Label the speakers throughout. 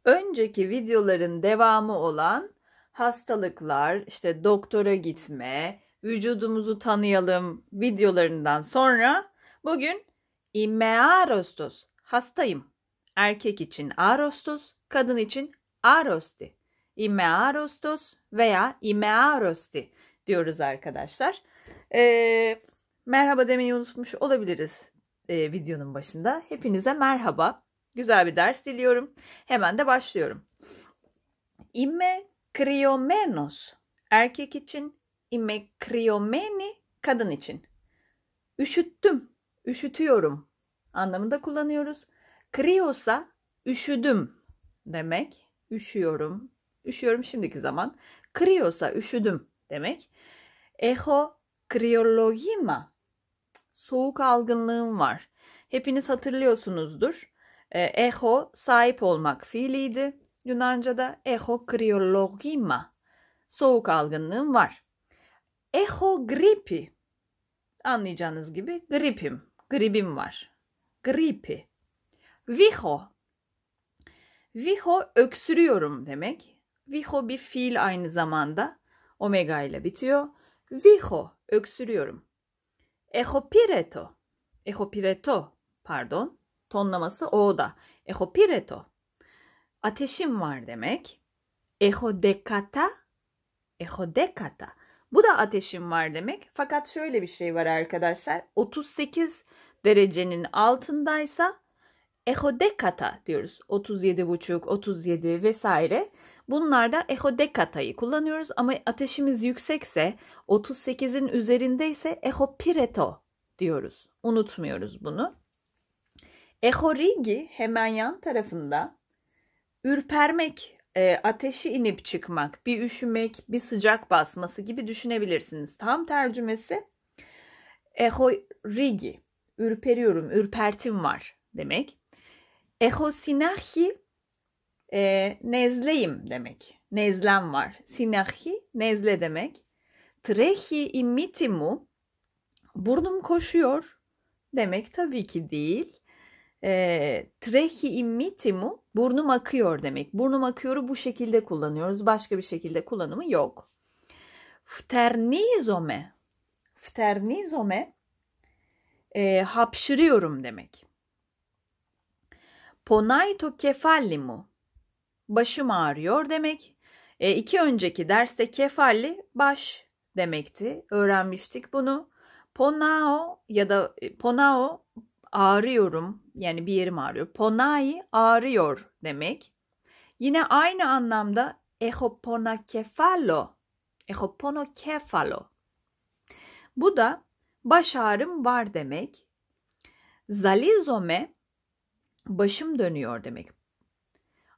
Speaker 1: Önceki videoların devamı olan hastalıklar, işte doktora gitme, vücudumuzu tanıyalım videolarından sonra bugün imearostos, hastayım. Erkek için arostos, kadın için arosti. Imearostos veya imearosti diyoruz arkadaşlar. Merhaba demeyi unutmuş olabiliriz videonun başında. Hepinize merhaba. Güzel bir ders diliyorum. Hemen de başlıyorum. İmme kriomenos erkek için, imme kriomeni kadın için. Üşüttüm, üşütüyorum anlamında kullanıyoruz. Kriosa üşüdüm demek. Üşüyorum, üşüyorum şimdiki zaman. Kriosa üşüdüm demek. Eho kriologima soğuk algınlığım var. Hepiniz hatırlıyorsunuzdur. Eho sahip olmak fiiliydi. Yunanca'da eho kriologima soğuk algınlığım var. Eho gripi anlayacağınız gibi gripim var. Gripi. Viho öksürüyorum demek. Viho bir fiil aynı zamanda. Omega ile bitiyor. Viho öksürüyorum. Ehopireto pardon. Tonlaması o'da. Ehopireto. Ateşim var demek. Ehodekata. Bu da ateşim var demek. Fakat şöyle bir şey var arkadaşlar. 38 derecenin altındaysa ehodekata diyoruz. 37,5, 37 vesaire. Bunlarda ehodekatayı kullanıyoruz ama ateşimiz yüksekse 38'in üzerindeyse ehopireto diyoruz. Unutmuyoruz bunu. Ehorigi hemen yan tarafında ürpermek, ateşi inip çıkmak, bir üşümek, bir sıcak basması gibi düşünebilirsiniz. Tam tercümesi ehorigi, ürperiyorum, ürpertim var demek. Ehosinahi nezleyim demek. Nezlem var. Sinahi nezle demek. Trehi immitimu burnum koşuyor demek tabii ki değil. Trehi immitimu burnum akıyor demek. Burnum akıyoru bu şekilde kullanıyoruz. Başka bir şekilde kullanımı yok. Fternizome hapşırıyorum demek. Ponaito kefallimu başım ağrıyor demek. İki önceki derste kefalli baş demekti. Öğrenmiştik bunu. Ponao ya da ponao ağrıyorum yani bir yerim ağrıyor. Ponai ağrıyor demek. Yine aynı anlamda ehoponokefalo. Bu da baş ağrım var demek. Zalizome başım dönüyor demek.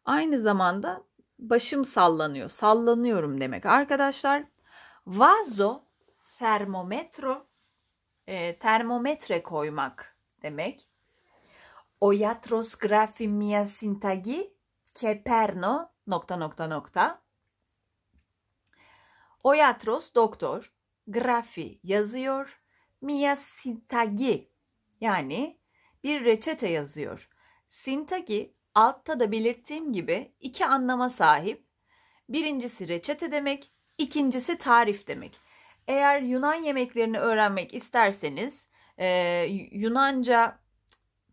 Speaker 1: Aynı zamanda başım sallanıyor. Sallanıyorum demek. Arkadaşlar vazo termometre koymak demek. Oyatros grafi mia sintagi keperno ... Oyatros doktor, grafi yazıyor, mia sintagi yani bir reçete yazıyor. Sintagi altta da belirttiğim gibi iki anlama sahip. Birincisi reçete demek, ikincisi tarif demek. Eğer Yunan yemeklerini öğrenmek isterseniz, Yunanca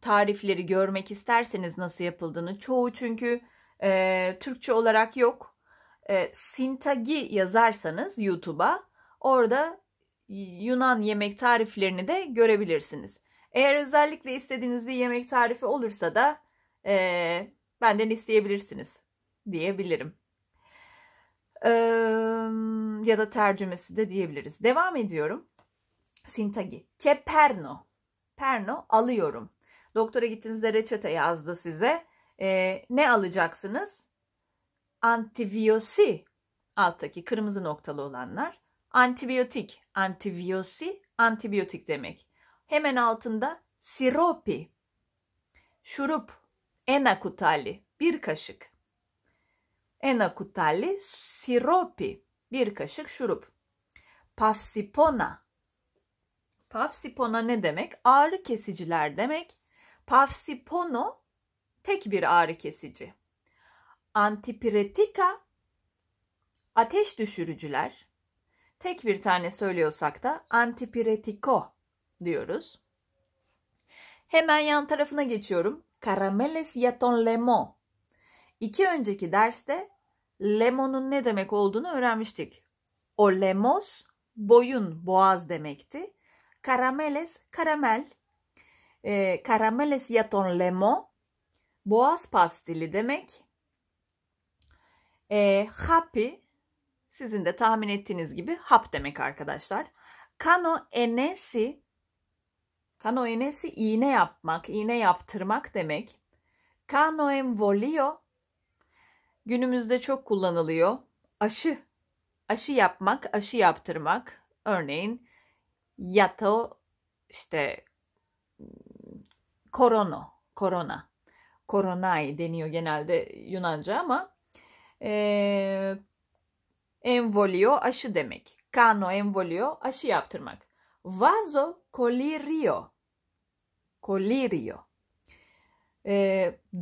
Speaker 1: tarifleri görmek isterseniz nasıl yapıldığını, çoğu çünkü Türkçe olarak yok. Sintagi yazarsanız YouTube'a orada Yunan yemek tariflerini de görebilirsiniz. Eğer özellikle istediğiniz bir yemek tarifi olursa da benden isteyebilirsiniz diyebilirim. Ya da tercümesi de diyebiliriz. Devam ediyorum. Sintagi. Keperno. Perno alıyorum. Doktora gittiğinizde reçete yazdı size. Ne alacaksınız? Antibiyosi. Alttaki kırmızı noktalı olanlar. Antibiyotik. Antibiyosi, antibiyotik demek. Hemen altında siropi. Şurup. Enakutali. Bir kaşık. Enakutali siropi. Bir kaşık şurup. Pafsipona. Pafsipona ne demek? Ağrı kesiciler demek. Pafsipono tek bir ağrı kesici. Antipiretika ateş düşürücüler. Tek bir tane söylüyorsak da antipiretiko diyoruz. Hemen yan tarafına geçiyorum. Karameles ya ton lemo. 2 önceki derste lemonun ne demek olduğunu öğrenmiştik. O lemos boyun, boğaz demekti. Karameles, karamel. Karameles ya ton lemo, boğaz pastili demek. Happy, sizin de tahmin ettiğiniz gibi hap demek arkadaşlar. Kano enesi iğne yapmak, iğne yaptırmak demek. Kano emvolio, günümüzde çok kullanılıyor. Aşı yapmak, aşı yaptırmak. Örneğin yato, işte korona. Koronai deniyor genelde Yunanca ama emvolio aşı demek. Kano emvolio aşı yaptırmak. Vazo colirio.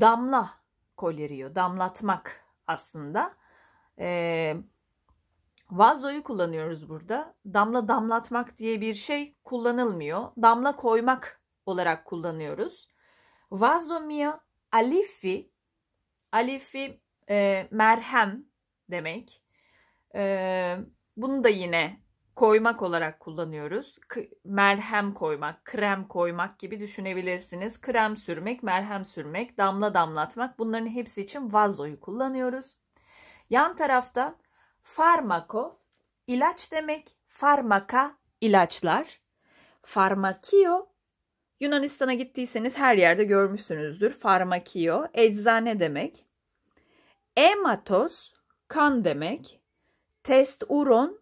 Speaker 1: Damla colirio. Damlatmak aslında. Vazoyu kullanıyoruz burada. Damla damlatmak diye bir şey kullanılmıyor. Damla koymak olarak kullanıyoruz. Vazo mio alifi. Alifi merhem demek. Bunu da yine koymak olarak kullanıyoruz. Merhem koymak, krem koymak gibi düşünebilirsiniz. Krem sürmek, merhem sürmek, damla damlatmak, bunların hepsi için vazoyu kullanıyoruz. Yan tarafta farmako, ilaç demek. Farmaka, ilaçlar. Farmakio, Yunanistan'a gittiyseniz her yerde görmüşsünüzdür. Farmakio, eczane demek. Ematos, kan demek. Testuron,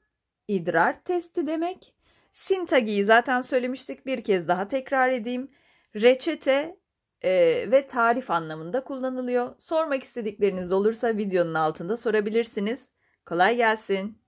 Speaker 1: idrar testi demek. Sintagiyi zaten söylemiştik. Bir kez daha tekrar edeyim. Reçete ve tarif anlamında kullanılıyor. Sormak istedikleriniz olursa videonun altında sorabilirsiniz. Kolay gelsin.